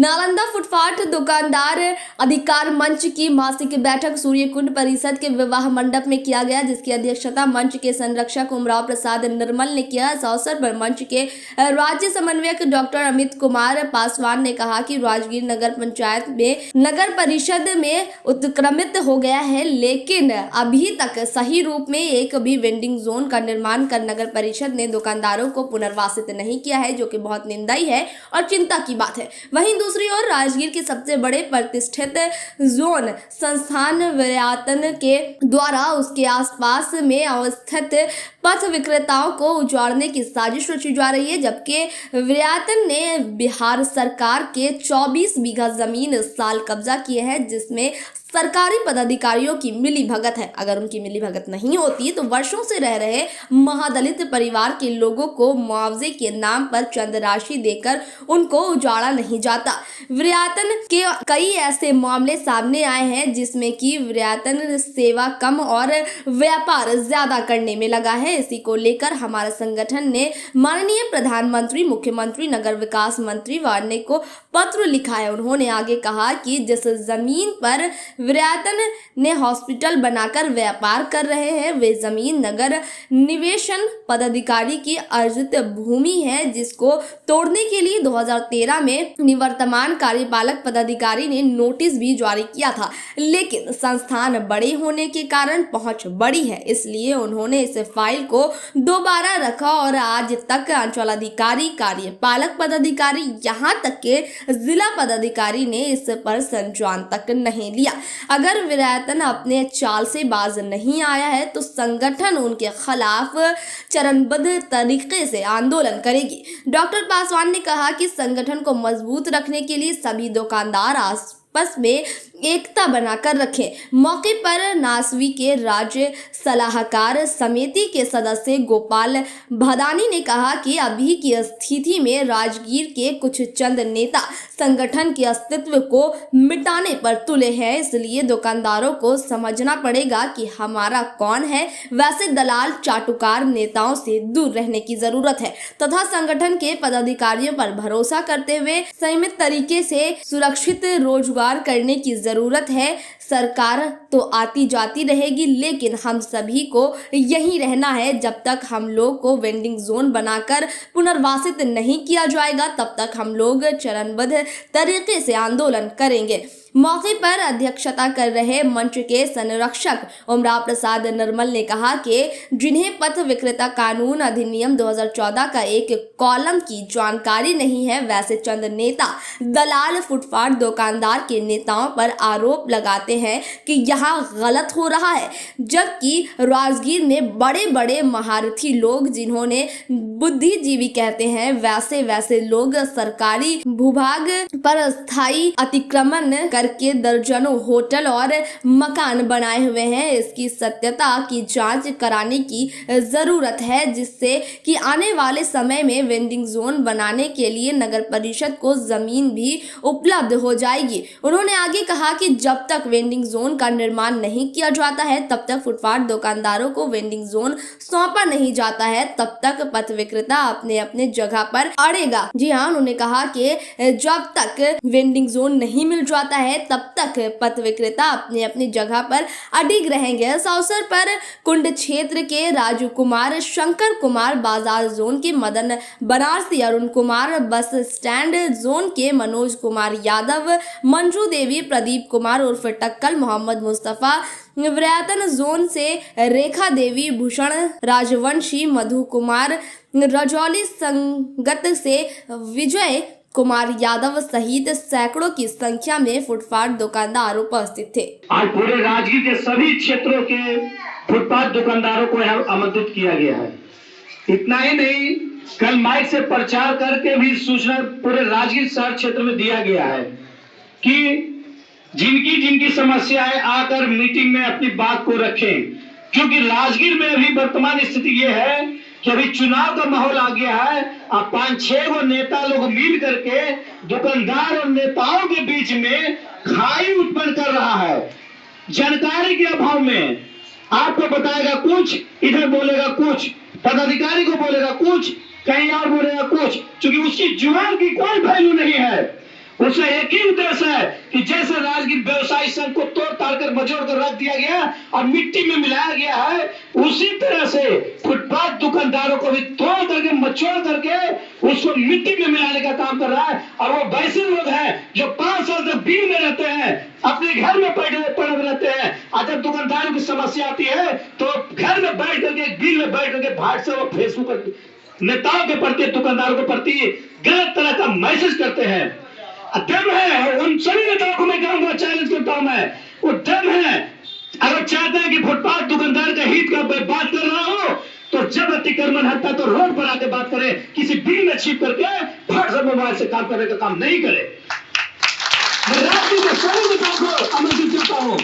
Nalanda footpath दुकानदार अधिकार मंच की मासिक बैठक सूर्यकुंड परिषद के विवाह मंडप में किया गया, जिसकी अध्यक्षता मंच के संरक्षक उमराव प्रसाद निर्मल ने किया। इस अवसर पर मंच के राज्य समन्वयक डॉक्टर अमित कुमार पासवान ने कहा कि राजगीर नगर पंचायत में नगर परिषद में उत्क्रमित हो गया है, लेकिन अभी तक सही रूप में एक भी वेंडिंग जोन का निर्माण कर नगर परिषद ने दुकानदारों को पुनर्वासित नहीं किया है, जो कि बहुत निंदाई है और चिंता की बात है। वहीं दूसरी ओर राजगीर के सबसे बड़े प्रतिष्ठित जोन संस्थान विरायतन के द्वारा उसके आसपास में अवस्थित पथ विक्रेताओं को उजाड़ने की साजिश रची जा रही है, जबकि विरायतन ने बिहार सरकार के 24 बीघा जमीन इस साल कब्जा किए हैं, जिसमें सरकारी पदाधिकारियों की मिलीभगत है। अगर उनकी मिलीभगत नहीं होती तो वर्षों से रह रहे महादलित परिवार के लोगों को मुआवजे के नाम पर चंद राशि देकर उनको उजाड़ा नहीं जाता। विरायतन के कई ऐसे मामले सामने आए हैं जिसमें कि विरायतन सेवा कम और व्यापार ज्यादा करने में लगा है। इसी को लेकर हमारा संगठन ने माननीय प्रधानमंत्री, मुख्यमंत्री, नगर विकास मंत्री व अन्य को पत्र लिखा है। उन्होंने आगे कहा कि जिस जमीन पर विरायतन ने हॉस्पिटल बनाकर व्यापार कर रहे हैं, वे जमीन नगर निवेशन पदाधिकारी की अर्जित भूमि है, जिसको तोड़ने के लिए 2013 में निवर्तमान कार्यपालक पदाधिकारी ने नोटिस भी जारी किया था, लेकिन संस्थान बड़े होने के कारण पहुंच बड़ी है, इसलिए उन्होंने इस फाइल को दोबारा रखा और आज तक अंचलाधिकारी, कार्यपालक पदाधिकारी, यहाँ तक के जिला पदाधिकारी ने इस पर संज्ञान तक नहीं लिया। अगर विरायतन अपने चाल से बाज नहीं आया है तो संगठन उनके खिलाफ चरणबद्ध तरीके से आंदोलन करेगी। डॉक्टर पासवान ने कहा कि संगठन को मजबूत रखने के लिए सभी दुकानदार आपस में एकता बनाकर रखें। मौके पर नासवी के राज्य सलाहकार समिति के सदस्य गोपाल भदानी ने कहा कि अभी की स्थिति में राजगीर के कुछ चंद नेता संगठन के अस्तित्व को मिटाने पर तुले हैं, इसलिए दुकानदारों को समझना पड़ेगा कि हमारा कौन है। वैसे दलाल चाटुकार नेताओं से दूर रहने की जरूरत है तथा संगठन के पदाधिकारियों पर भरोसा करते हुए संयमित तरीके से सुरक्षित रोजगार करने की जरूरत है। सरकार तो आती जाती रहेगी, लेकिन हम सभी को यहीं रहना है। जब तक हम लोग को वेंडिंग जोन बनाकर पुनर्वासित नहीं किया जाएगा, तब तक हम लोग चरणबद्ध तरीके से आंदोलन करेंगे। मौके पर अध्यक्षता कर रहे मंच के संरक्षक उमराव प्रसाद निर्मल ने कहा कि जिन्हें पथ विक्रेता कानून अधिनियम 2014 का एक कॉलम की जानकारी नहीं है, वैसे चंद नेता दलाल फुटपाथ दुकानदार के नेताओं पर आरोप लगाते हैं कि यहाँ गलत हो रहा है, जबकि राजगीर में बड़े बड़े महारथी लोग जिन्होंने बुद्धिजीवी कहते हैं, वैसे लोग सरकारी भूभाग पर स्थायी अतिक्रमण करके दर्जनों होटल और मकान बनाए हुए हैं। इसकी सत्यता की जांच कराने की जरूरत है, जिससे कि आने वाले समय में वेंडिंग जोन बनाने के लिए नगर परिषद को जमीन भी उपलब्ध हो जाएगी। उन्होंने आगे कहा कि जब तक वेंडिंग जोन का निर्माण नहीं किया जाता है, तब तक फुटपाथ दुकानदारों को वेंडिंग जोन सौंपा नहीं जाता है, तब तक पथ विक्रेता अपने अपने जगह पर अड़ेगा। जी हाँ, उन्होंने कहा कि जब तक वेंडिंग जोन नहीं मिल जाता है, तब तक पथ विक्रेता अपने अपनी जगह पर अडिग रहेंगे। इस अवसर पर कुंड क्षेत्र के राजू कुमार, शंकर कुमार, बाजार जोन के Madan Banarasi, Arun Kumar, bus stand zone के मनोज कुमार यादव, मंजू देवी, प्रदीप कुमार उर्फ टक्कल, मोहम्मद मुस्तफा, विरायतन जोन से रेखा देवी, भूषण राजवंशी, मधु कुमार, रजौली संगत से विजय कुमार यादव सहित सैकड़ों की संख्या में फुटपाथ दुकानदार उपस्थित थे। आज पूरे राजगीर के सभी क्षेत्रों के फुटपाथ दुकानदारों को यहाँ आमंत्रित किया गया है। इतना ही नहीं, कल माइक से प्रचार करके भी सूचना पूरे राजगीर शहर क्षेत्र में दिया गया है कि जिनकी समस्याएं आकर मीटिंग में अपनी बात को रखें, क्योंकि राजगीर में अभी वर्तमान स्थिति ये है कि अभी चुनाव का माहौल आ गया है। अब 5-6 गो नेता लोग मिल करके दुकानदार और नेताओं के बीच में खाई उत्पन्न कर रहा है। जानकारी के अभाव में आपको बताएगा कुछ, इधर बोलेगा कुछ, पदाधिकारी को बोलेगा कुछ, कहीं और बोलेगा कुछ, क्योंकि उसकी जुबान की कोई वैल्यू नहीं है। उसका एक ही उद्देश्य है कि जैसे राजगीर व्यवसायी संघ को तोड़ ताड़ कर मझोड़ कर रख दिया गया और मिट्टी में मिलाया गया है, उसी तरह से फुटपाथ दुकानदारों को भी तोड़ करके मचोड़ करके उसको मिट्टी में मिलाने का काम कर रहा है। और वो वैसे लोग हैं जो 5 साल तक बिल में रहते हैं, अपने घर में पड़े रहते हैं, और जब दुकानदारों की समस्या आती है तो घर में बैठ करके बिल में बैठ करके भाट से वो फेसबुक पर नेताओं के प्रति, दुकानदारों के प्रति गलत तरह का मैसेज करते हैं। दम है उन सभी नेताओं को मैं कहूंगा, चैलेंज करता हूं मैं, वो दम है। अगर चाहते हैं कि फुटपाथ दुकानदार के हित का बात कर रहा हो तो जब अतिक्रमण हटता तो रोड पर आके बात करे, किसी बिल में छिप करके फट से मोबाइल से काम करने का काम नहीं करे। मैं राज्य के सभी नेताओं को आमंत्रित करता हूं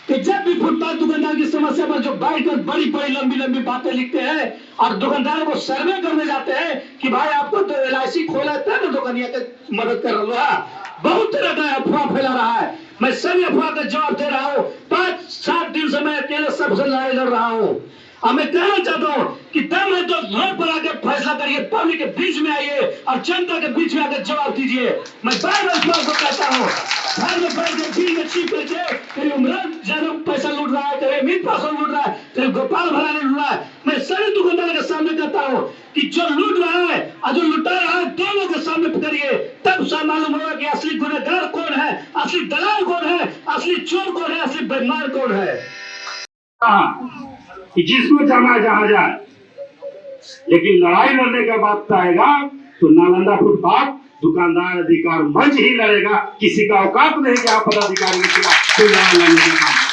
कि जब भी फुटपाथ दुकानदार की समस्या पर जो बैठकर बड़ी बड़ी लंबी लंबी बातें लिखते हैं और दुकानदारों को सर्वे करने जाते हैं कि भाई आपको तो LIC खोला है तो दुकानिया की मदद कर रहा है, बहुत तरह का अफवाह फैला रहा है। मैं सभी अफवाह का जवाब दे रहा हूँ। 5-7 दिन से मैं अकेले सबसे लड़ाई लड़ रहा हूँ। और मैं कहना चाहता हूँ कि दम है तो रोड पर आकर फैसला करिए, पब्लिक के बीच में आइए और जनता के बीच में आकर जवाब दीजिए। मैं बार बार इस बात को कहता हूँ, घर में बैठ के बिल में छिप करके कहीं इमरान ज्यादा पैसा लूट रहा है, कहीं अमित पासवान लूट रहा है, कहीं गोपाल भराने लूट रहा है। मैं सभी दुकानदारों के सामने कहता हूँ कि जो लूट रहा है और जो लुटा रहा है दोनों के सामने करिए, तब मालूम होगा कि असली गुनहगार कौन है, असली दलाल कौन है, असली चोर कौन है, असली बेईमान कौन है। कि जिसको जाना जहां जाए, लेकिन लड़ाई लड़ने का बात आएगा तो नालंदा फुटपाथ दुकानदार अधिकार मंच ही लड़ेगा। किसी का औकात नहीं कि आप पदाधिकारी के खिलाफ लड़ने का काम